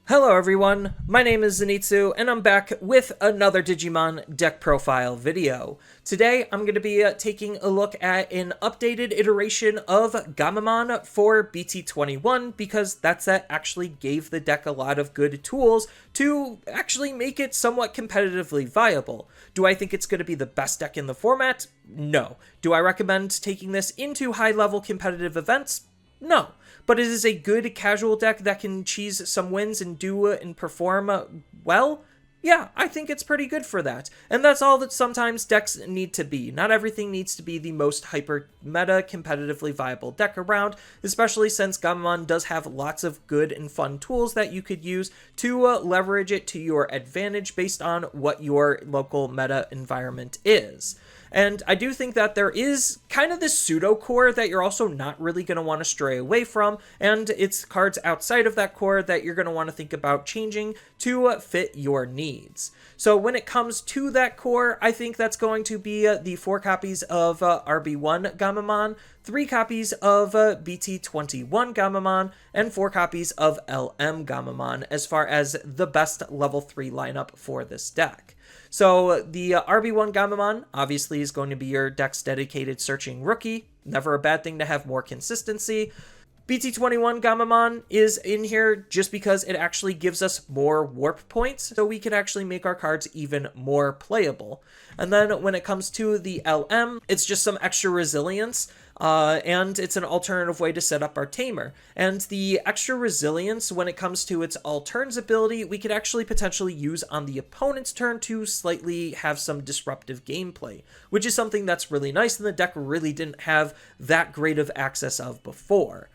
Hello everyone, my name is Zenitsu, and I'm back with another Digimon deck profile video. Today, I'm going to be taking a look at an updated iteration of Gammamon for BT21, because that set actually gave the deck a lot of good tools to actually make it somewhat competitively viable. Do I think it's going to be the best deck in the format? No. Do I recommend taking this into high-level competitive events? No. But it is a good casual deck that can cheese some wins and do and perform well. Yeah, I think it's pretty good for that. And that's all that sometimes decks need to be. Not everything needs to be the most hyper-meta, competitively viable deck around, especially since Gammamon does have lots of good and fun tools that you could use to leverage it to your advantage based on what your local meta environment is. And I do think that there is kind of this pseudo-core that you're also not really going to want to stray away from, and it's cards outside of that core that you're going to want to think about changing to fit your needs. So when it comes to that core, I think that's going to be the 4 copies of RB1 Gammamon, 3 copies of BT21 Gammamon, and 4 copies of LM Gammamon as far as the best level 3 lineup for this deck. So the RB1 Gammamon obviously is going to be your deck's dedicated searching rookie. Never a bad thing to have more consistency. BT21 Gammamon is in here just because it actually gives us more warp points, so we can actually make our cards even more playable. And then when it comes to the LM, it's just some extra resilience, and it's an alternative way to set up our tamer. And the extra resilience, when it comes to its all turns ability, we could actually potentially use on the opponent's turn to slightly have some disruptive gameplay, which is something that's really nice and the deck really didn't have that great of access of before.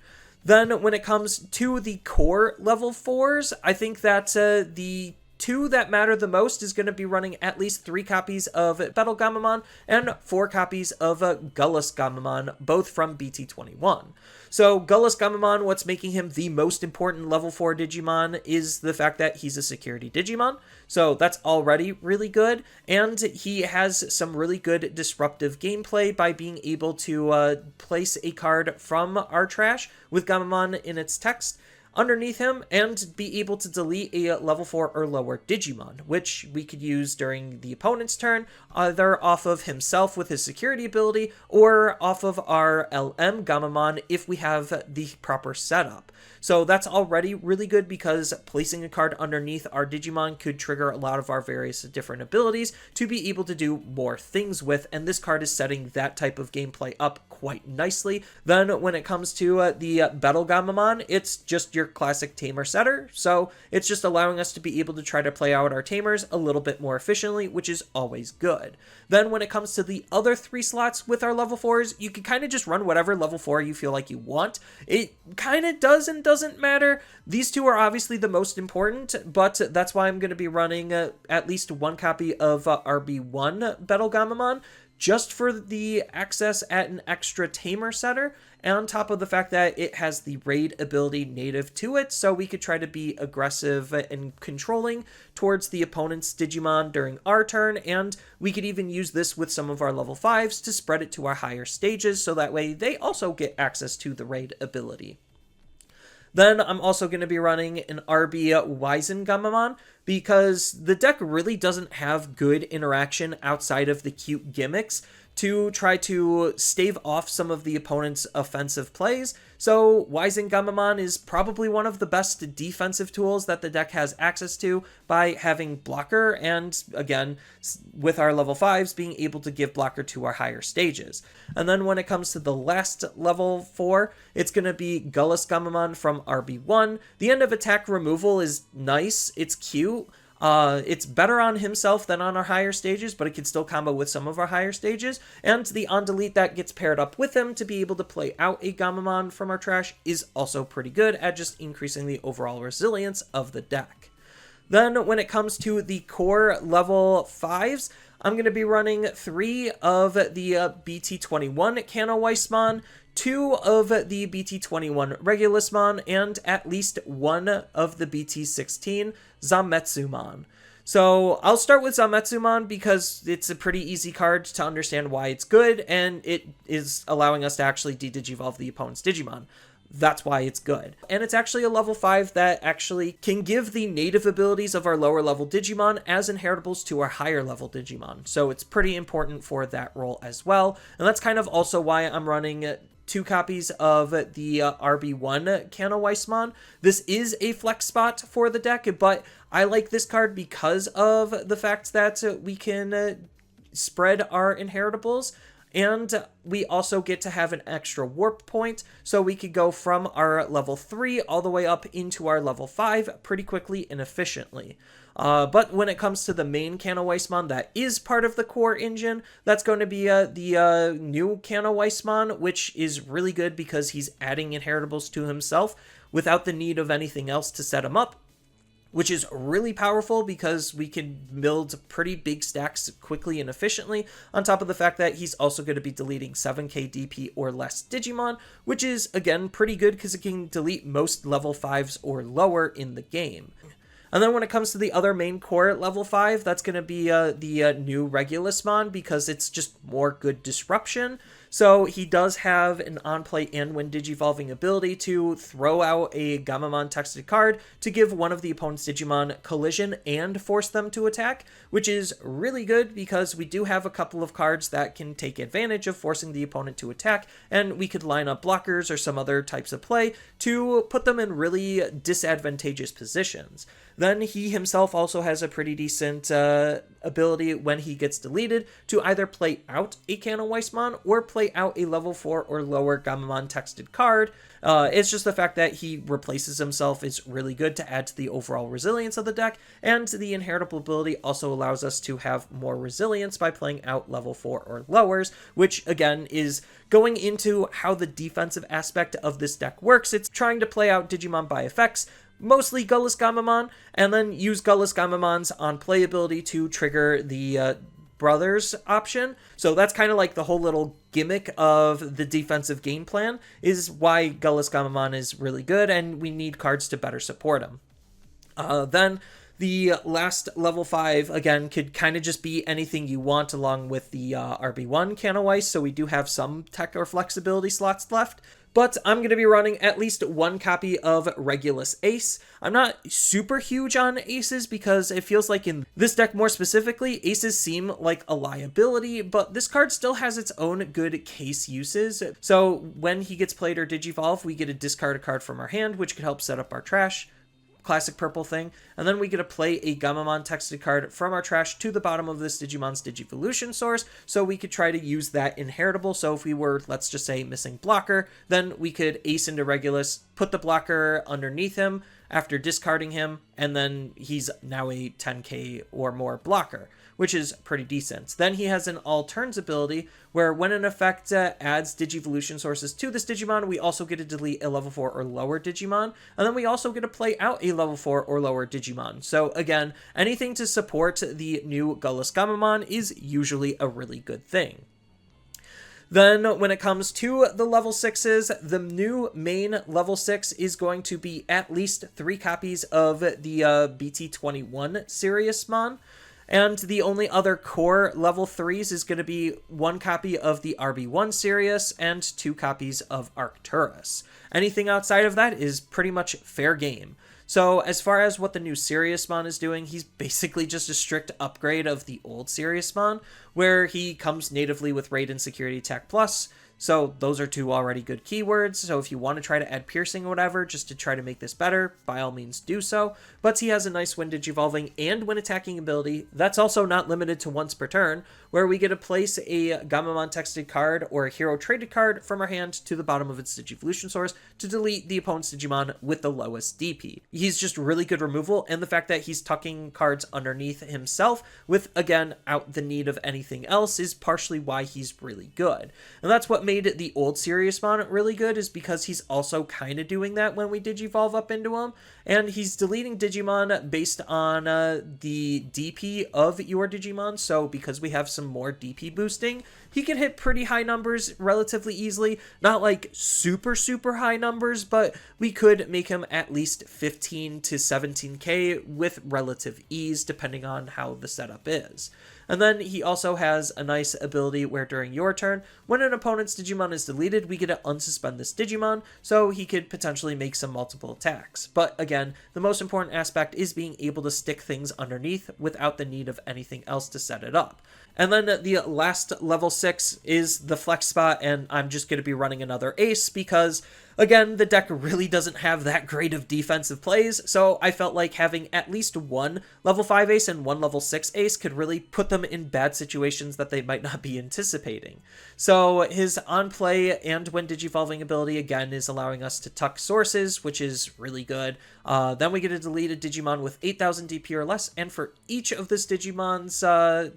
Then when it comes to the core level 4s, I think that the 2 that matter the most is going to be running at least 3 copies of Battle Gammamon and 4 copies of Gullus Gammamon, both from BT21. So Gullus Gammamon, what's making him the most important level 4 Digimon is the fact that he's a security Digimon, so that's already really good, and he has some really good disruptive gameplay by being able to place a card from our trash with Gammamon in its text underneath him and be able to delete a level 4 or lower Digimon, which we could use during the opponent's turn, either off of himself with his security ability or off of our LM Gammamon if we have the proper setup. So that's already really good because placing a card underneath our Digimon could trigger a lot of our various different abilities to be able to do more things with, and this card is setting that type of gameplay up quite nicely. Then when it comes to the Battle Gammamon, it's just your classic tamer setter, so it's just allowing us to be able to try to play out our tamers a little bit more efficiently, which is always good. Then when it comes to the other 3 slots with our level 4s, you can kind of just run whatever level 4 you feel like you want. It kind of does and doesn't matter. These 2 are obviously the most important, but that's why I'm going to be running at least 1 copy of RB1 Battle Gammamon, just for the access at an extra tamer setter, and on top of the fact that it has the raid ability native to it, so we could try to be aggressive and controlling towards the opponent's Digimon during our turn, and we could even use this with some of our level 5s to spread it to our higher stages, so that way they also get access to the raid ability. Then I'm also going to be running an RB Wizen Gammamon because the deck really doesn't have good interaction outside of the cute gimmicks to try to stave off some of the opponent's offensive plays. So Wizen Gammamon is probably one of the best defensive tools that the deck has access to by having blocker and, again, with our level 5s, being able to give blocker to our higher stages. And then when it comes to the last level 4, it's going to be Gullus Gammamon from RB1. The end of attack removal is nice, it's cute. It's better on himself than on our higher stages, but it can still combo with some of our higher stages, and the on delete that gets paired up with him to be able to play out a Gammamon from our trash is also pretty good at just increasing the overall resilience of the deck. Then when it comes to the core level 5s, I'm going to be running 3 of the BT21 Kano Weissmon, 2 of the BT21 Regulusmon, and at least 1 of the BT16 Zametsumon. So I'll start with Zametsumon because it's a pretty easy card to understand why it's good, and it is allowing us to actually de-digivolve the opponent's Digimon. That's why it's good. And it's actually a level 5 that actually can give the native abilities of our lower level Digimon as inheritables to our higher level Digimon. So it's pretty important for that role as well. And that's kind of also why I'm running 2 copies of the RB1 Kano Weissmon. This is a flex spot for the deck, but I like this card because of the fact that we can spread our inheritables. And we also get to have an extra warp point, so we could go from our level 3 all the way up into our level 5 pretty quickly and efficiently. But when it comes to the main Kano Weissmon that is part of the core engine, that's going to be the new Kano Weissmon, which is really good because he's adding inheritables to himself without the need of anything else to set him up, which is really powerful because we can build pretty big stacks quickly and efficiently, on top of the fact that he's also going to be deleting 7k DP or less Digimon, which is, again, pretty good because it can delete most level 5s or lower in the game. And then when it comes to the other main core at level 5, that's going to be the new Regulusmon, because it's just more good disruption. So he does have an on-play and when digivolving ability to throw out a Gammamon texted card to give one of the opponent's Digimon collision and force them to attack, which is really good because we do have a couple of cards that can take advantage of forcing the opponent to attack, and we could line up blockers or some other types of play to put them in really disadvantageous positions. Then he himself also has a pretty decent ability when he gets deleted to either play out a Kano Weissmon or play out a level 4 or lower Gammamon texted card. It's just the fact that he replaces himself is really good to add to the overall resilience of the deck, and the inheritable ability also allows us to have more resilience by playing out level 4 or lowers, which again is going into how the defensive aspect of this deck works. It's trying to play out Digimon by effects, mostly Gullus Gammamon, and then use Gullus Gammamon's on play ability to trigger the brothers option. So that's kind of like the whole little gimmick of the defensive game plan, is why Gullus Gammamon is really good, and we need cards to better support him. Then the last level 5, again, could kind of just be anything you want along with the RB1 Kano Weiss, so we do have some tech or flexibility slots left. But I'm going to be running at least 1 copy of Regulus Ace. I'm not super huge on aces because it feels like in this deck more specifically, aces seem like a liability, but this card still has its own good case uses. So when he gets played or digivolve, we get to discard a card from our hand, which could help set up our trash. Classic purple thing, and then we get to play a Gammamon texted card from our trash to the bottom of this Digimon's Digivolution source, so we could try to use that inheritable. So if we were, let's just say, missing blocker, then we could ace into Regulus, put the blocker underneath him after discarding him, and then he's now a 10k or more blocker, which is pretty decent. Then he has an all turns ability where when an effect adds Digivolution sources to this Digimon, we also get to delete a level 4 or lower Digimon, and then we also get to play out a level 4 or lower Digimon. So again, anything to support the new Gullus Gammamon is usually a really good thing. Then when it comes to the level 6s, the new main level 6 is going to be at least 3 copies of the BT21 Seriousmon. And the only other core level 3s is going to be 1 copy of the RB1 Sirius and 2 copies of Arcturus. Anything outside of that is pretty much fair game. So as far as what the new Seriousmon is doing, he's basically just a strict upgrade of the old Seriousmon, where he comes natively with Raid and Security Attack Plus. So those are 2 already good keywords, so if you want to try to add piercing or whatever, just to try to make this better, by all means do so. But he has a nice when digivolving and when attacking ability that's also not limited to once per turn, where we get to place a Gammamon texted card or a hero traded card from our hand to the bottom of its Digivolution source to delete the opponent's Digimon with the lowest DP. He's just really good removal, and the fact that he's tucking cards underneath himself with, again, out the need of anything else is partially why he's really good. And that's what made the old Seriousmon really good, is because he's also kind of doing that when we digivolve up into him, and he's deleting Digimon based on the DP of your Digimon. So because we have some more DP boosting, he can hit pretty high numbers relatively easily. Not like super, super high numbers, but we could make him at least 15 to 17k with relative ease, depending on how the setup is. And then he also has a nice ability where during your turn, when an opponent's Digimon is deleted, we get to unsuspend this Digimon, so he could potentially make some multiple attacks. But again, the most important aspect is being able to stick things underneath without the need of anything else to set it up. And then the last level 6 is the flex spot, and I'm just going to be running another ace because, again, the deck really doesn't have that great of defensive plays, so I felt like having at least one level 5 ace and one level 6 ace could really put them in bad situations that they might not be anticipating. So his on-play and when digivolving ability, again, is allowing us to tuck sources, which is really good. Then we get to delete a Digimon with 8,000 DP or less, and for each of this Digimon's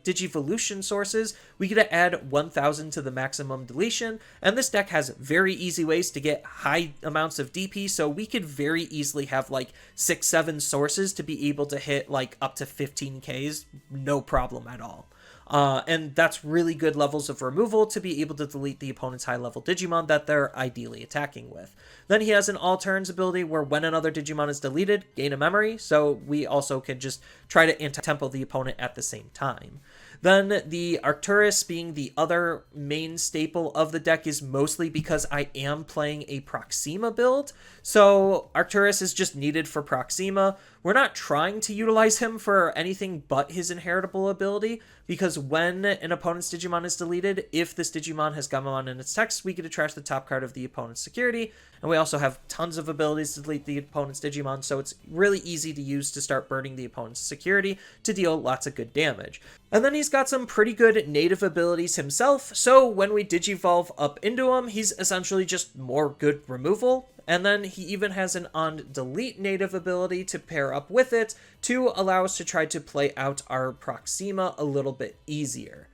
Digivolution sources, we get to add 1,000 to the maximum deletion, and this deck has very easy ways to get high amounts of DP, so we could very easily have like 6-7 sources to be able to hit like up to 15Ks, no problem at all. And that's really good levels of removal to be able to delete the opponent's high-level Digimon that they're ideally attacking with. Then he has an all-turns ability where when another Digimon is deleted, gain a memory, so we also can just try to anti-tempo the opponent at the same time. Then the Arcturus being the other main staple of the deck is mostly because I am playing a Proxima build. So Arcturus is just needed for Proxima. We're not trying to utilize him for anything but his inheritable ability, because when an opponent's Digimon is deleted, if this Digimon has Gammamon in its text, we get to trash the top card of the opponent's security, and we also have tons of abilities to delete the opponent's Digimon, so it's really easy to use to start burning the opponent's security to deal lots of good damage. And then he's got some pretty good native abilities himself, so when we Digivolve up into him, he's essentially just more good removal. And then he even has an on-delete native ability to pair up with it to allow us to try to play out our Proxima a little bit easier.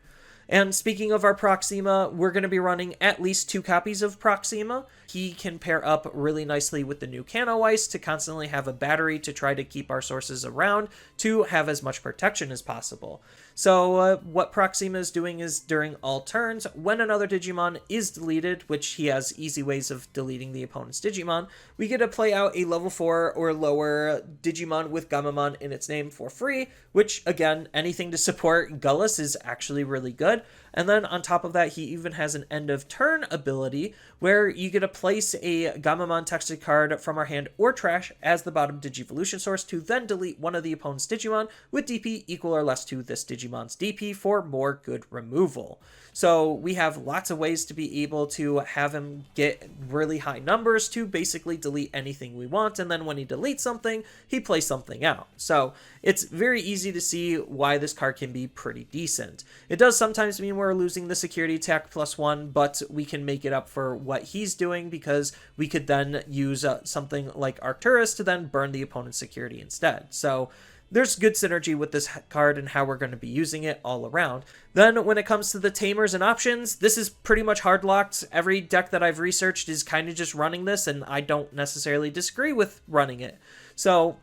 And speaking of our Proxima, we're going to be running at least 2 copies of Proxima. He can pair up really nicely with the new Cano-Ice to constantly have a battery to try to keep our sources around to have as much protection as possible. So what Proxima is doing is during all turns, when another Digimon is deleted, which he has easy ways of deleting the opponent's Digimon, we get to play out a level 4 or lower Digimon with Gammamon in its name for free, which, again, anything to support Gullus is actually really good. And then on top of that, he even has an end of turn ability where you get to place a Gammamon texted card from our hand or trash as the bottom Digivolution source to then delete one of the opponent's Digimon with DP equal or less to this Digimon's DP for more good removal. So we have lots of ways to be able to have him get really high numbers to basically delete anything we want, and then when he deletes something, he plays something out. So it's very easy to see why this card can be pretty decent. It does sometimes mean we're losing the security attack +1, but we can make it up for what he's doing because we could then use something like Arcturus to then burn the opponent's security instead. So there's good synergy with this card and how we're going to be using it all around. Then when it comes to the tamers and options, this is pretty much hard locked. Every deck that I've researched is kind of just running this, and I don't necessarily disagree with running it. So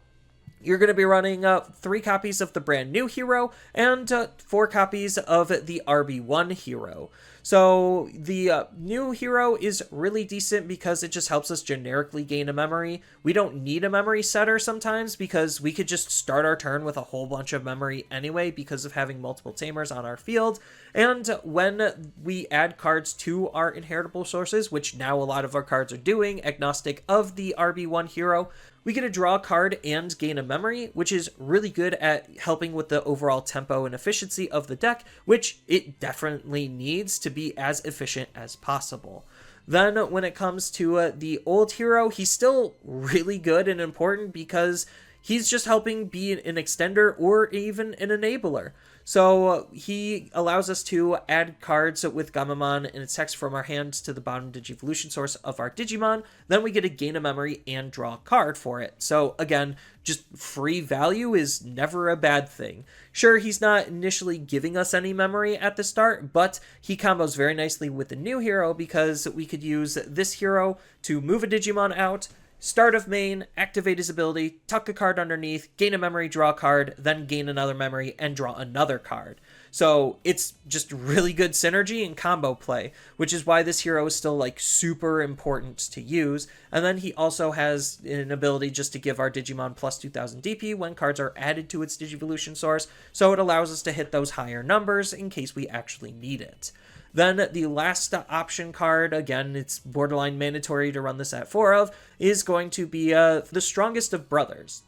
you're going to be running 3 copies of the brand new hero and 4 copies of the RB1 hero. So the new hero is really decent because it just helps us generically gain a memory. We don't need a memory setter sometimes because we could just start our turn with a whole bunch of memory anyway because of having multiple tamers on our field. And when we add cards to our inheritable sources, which now a lot of our cards are doing, agnostic of the RB1 hero, we get to draw a card and gain a memory, which is really good at helping with the overall tempo and efficiency of the deck, which it definitely needs to be as efficient as possible. Then when it comes to the old hero, he's still really good and important because he's just helping be an extender or even an enabler. So he allows us to add cards with Gammamon and its text from our hands to the bottom Digivolution source of our Digimon. Then we get to gain a memory and draw a card for it. So again, just free value is never a bad thing. Sure, he's not initially giving us any memory at the start, but he combos very nicely with the new hero because we could use this hero to move a Digimon out, start of main, activate his ability, tuck a card underneath, gain a memory, draw a card, then gain another memory, and draw another card. So it's just really good synergy and combo play, which is why this hero is still like super important to use. And then he also has an ability just to give our Digimon plus 2000 DP when cards are added to its Digivolution source, so it allows us to hit those higher numbers in case we actually need it. Then the last option card, again, it's borderline mandatory to run this at 4 of, is going to be the Strongest of Brothers.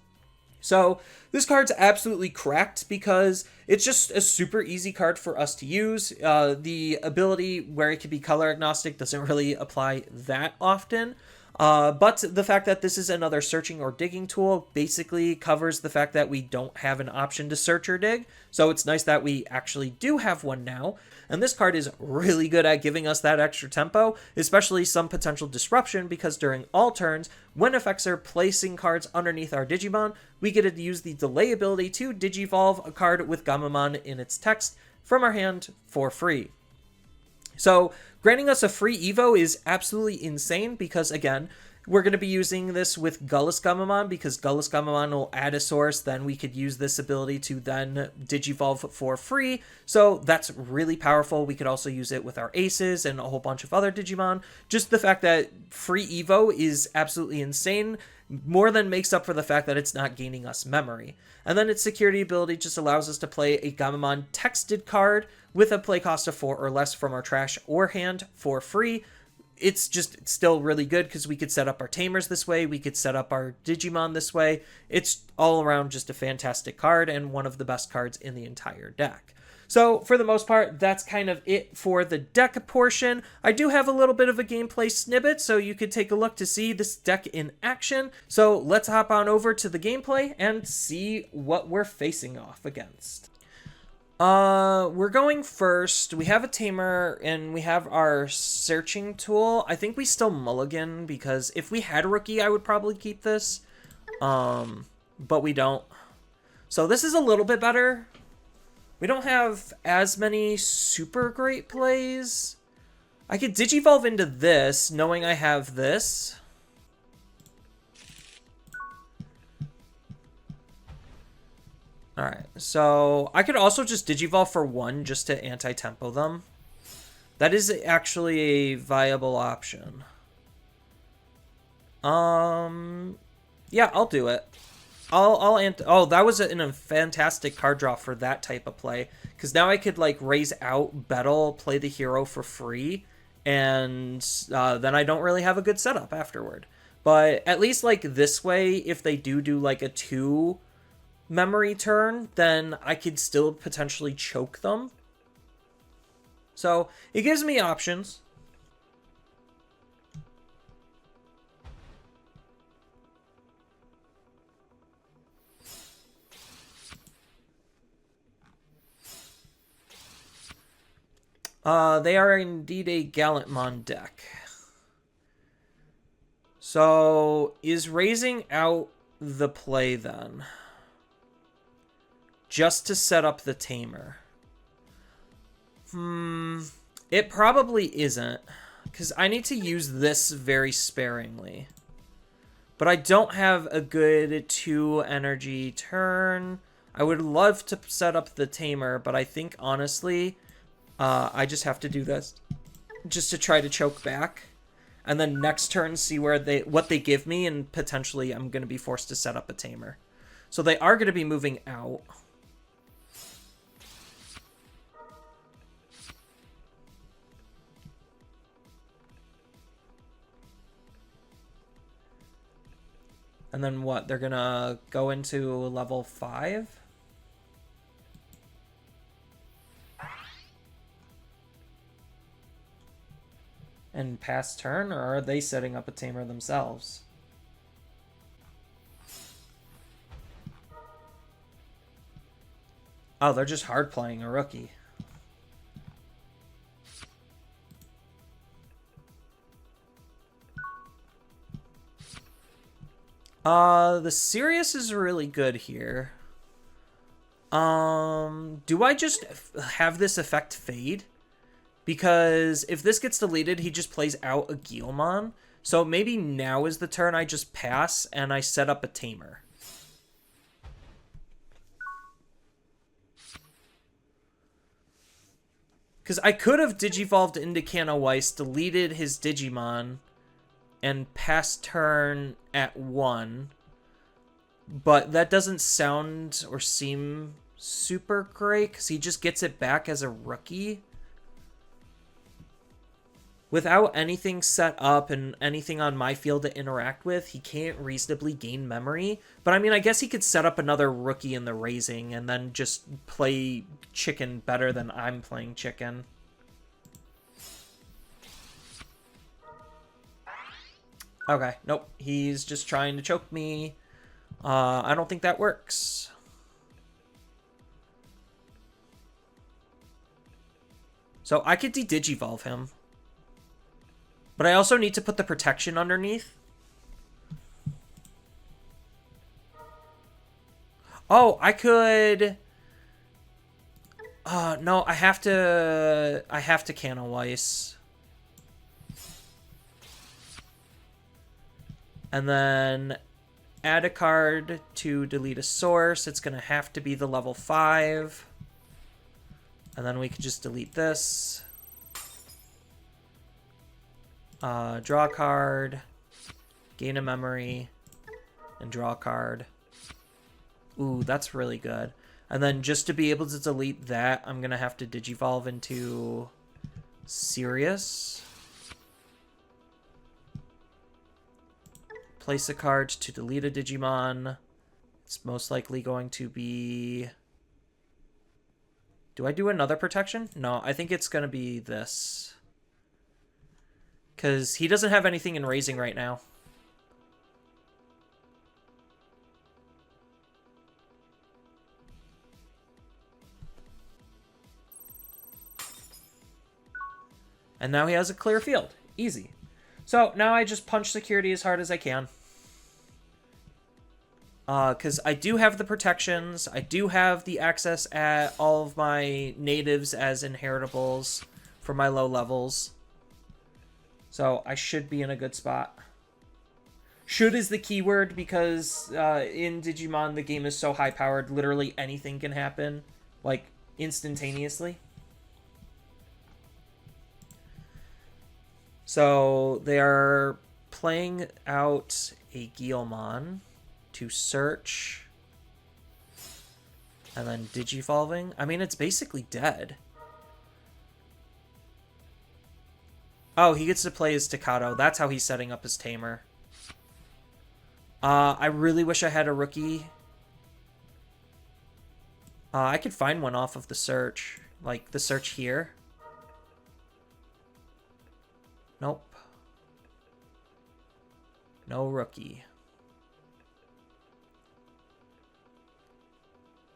So this card's absolutely cracked because it's just a super easy card for us to use. The ability where it can be color agnostic doesn't really apply that often. But the fact that this is another searching or digging tool basically covers the fact that we don't have an option to search or dig. So it's nice that we actually do have one now. And this card is really good at giving us that extra tempo, especially some potential disruption, because during all turns, when effects are placing cards underneath our Digimon, we get to use the delay ability to Digivolve a card with Gammamon in its text from our hand for free. So granting us a free Evo is absolutely insane because, again, we're going to be using this with Gullus Gammamon because Gullus Gammamon will add a source. Then we could use this ability to then Digivolve for free. So that's really powerful. We could also use it with our Aces and a whole bunch of other Digimon. Just the fact that free Evo is absolutely insane more than makes up for the fact that it's not gaining us memory. And then its security ability just allows us to play a Gammamon texted card with a play cost of 4 or less from our trash or hand for free. It's just still really good because we could set up our Tamers this way. We could set up our Digimon this way. It's all around just a fantastic card and one of the best cards in the entire deck. So for the most part, that's kind of it for the deck portion. I do have a little bit of a gameplay snippet, so you could take a look to see this deck in action. So let's hop on over to the gameplay and see what we're facing off against. We're going first. We have a Tamer, and we have our searching tool. I think we still mulligan, because if we had a rookie, I would probably keep this. But we don't. So this is a little bit better. We don't have as many super great plays. I could Digivolve into this, knowing I have this. Alright, so I could also just Digivolve for 1 just to anti-tempo them. That is actually a viable option. Yeah, I'll do it. Oh, that was a fantastic card draw for that type of play. Because now I could, like, raise out, Bettle, play the hero for free. And then I don't really have a good setup afterward. But at least, like, this way, if they do, like, a 2 memory turn, then I could still potentially choke them. So it gives me options. They are indeed a Gammamon deck. So is raising out the play then? Just to set up the Tamer. It probably isn't. Because I need to use this very sparingly. But I don't have a good 2 energy turn. I would love to set up the Tamer, but I think, honestly, I just have to do this. Just to try to choke back. And then next turn, see what they give me, and potentially I'm going to be forced to set up a Tamer. So they are going to be moving out. And then what? They're going to go into level 5? And pass turn? Or are they setting up a Tamer themselves? Oh, they're just hard playing a rookie. The Sirius is really good here. Do I just have this effect fade? Because if this gets deleted, he just plays out a Guilmon. So maybe now is the turn I just pass and I set up a Tamer. Because I could have Digivolved into Weiss, deleted his Digimon, and passed turn at 1. But that doesn't sound or seem super great, because he just gets it back as a rookie. Without anything set up and anything on my field to interact with, he can't reasonably gain memory. But I mean, I guess he could set up another rookie in the raising and then just play chicken better than I'm playing chicken. Okay, nope. He's just trying to choke me. I don't think that works. So I could de-digivolve him. But I also need to put the protection underneath. Oh, I could... no, I have to Weiss. And then add a card to delete a source. It's going to have to be the level 5. And then we can just delete this. Draw a card, gain a memory, and draw a card. Ooh, that's really good. And then just to be able to delete that, I'm going to have to Digivolve into Sirius. Place a card to delete a Digimon. It's most likely going to be... Do I do another protection? No, I think it's going to be this. Because he doesn't have anything in raising right now. And now he has a clear field. Easy. So now I just punch security as hard as I can. Because I do have the protections. I do have the access at all of my natives as inheritables for my low levels. So I should be in a good spot. Should is the keyword because in Digimon the game is so high-powered, literally anything can happen, like, instantaneously. So they are playing out a Gammamon to search and then Digivolving. I mean, it's basically dead. Oh, he gets to play his Staccato. That's how he's setting up his Tamer. I really wish I had a rookie. I could find one off of the search. Like, the search here. Nope. No rookie.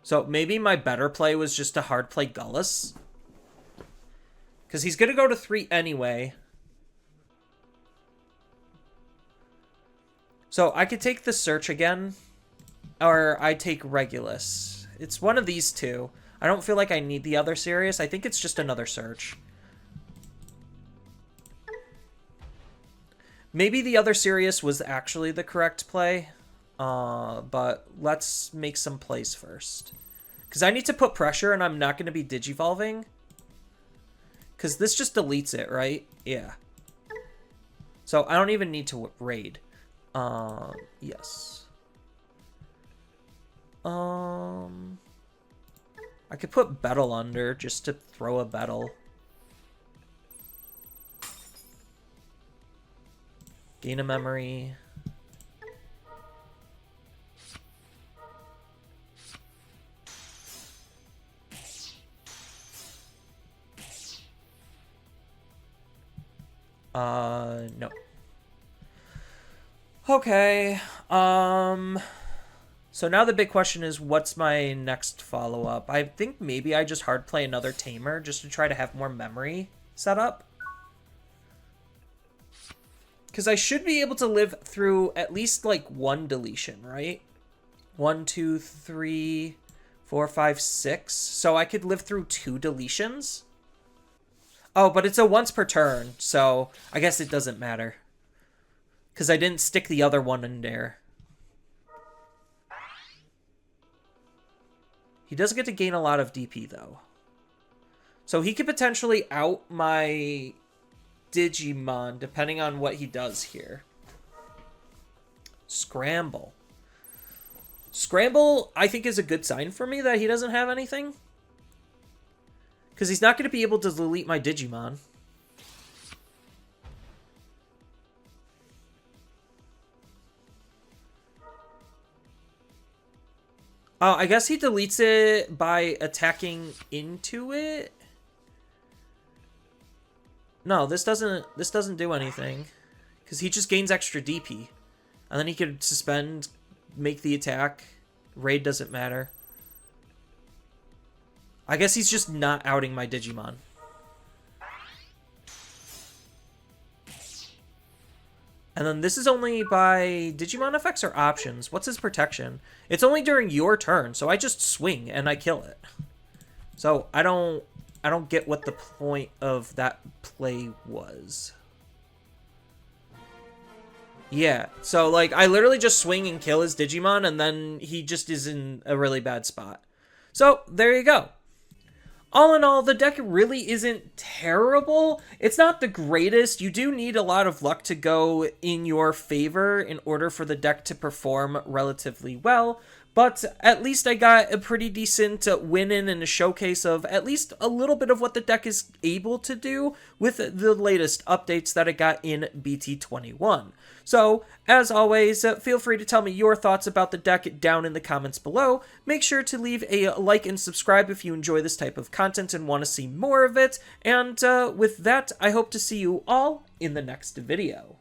So maybe my better play was just to hard play Gullus. Because he's going to go to 3 anyway. So I could take the search again, or I take Regulus. It's one of these two. I don't feel like I need the other Sirius. I think it's just another search. Maybe the other Sirius was actually the correct play, but let's make some plays first. Because I need to put pressure, and I'm not going to be Digivolving. Because this just deletes it, right? Yeah. So I don't even need to raid. Yes. I could put Battle under just to throw a Battle. Gain a memory. No. Okay, so now the big question is, what's my next follow-up? I think maybe I just hard play another Tamer just to try to have more memory set up. Because I should be able to live through at least, like, 1 deletion, right? 1, 2, 3, 4, 5, 6. So I could live through 2 deletions? Oh, but it's a once per turn, so I guess it doesn't matter. Because I didn't stick the other one in there. He does get to gain a lot of DP, though. So he could potentially out my Digimon, depending on what he does here. Scramble. Scramble, I think, is a good sign for me that he doesn't have anything. Because he's not going to be able to delete my Digimon. Oh, I guess he deletes it by attacking into it. No, this doesn't do anything. Because he just gains extra DP. And then he could suspend, make the attack. Raid doesn't matter. I guess he's just not outing my Digimon. And then this is only by Digimon effects or options. What's his protection? It's only during your turn, so I just swing and I kill it. So I don't get what the point of that play was. Yeah, so like I literally just swing and kill his Digimon, and then he just is in a really bad spot. So there you go. All in all, the deck really isn't terrible. It's not the greatest. You do need a lot of luck to go in your favor in order for the deck to perform relatively well. But at least I got a pretty decent win in and a showcase of at least a little bit of what the deck is able to do with the latest updates that I got in BT21. So, as always, feel free to tell me your thoughts about the deck down in the comments below. Make sure to leave a like and subscribe if you enjoy this type of content and want to see more of it. And with that, I hope to see you all in the next video.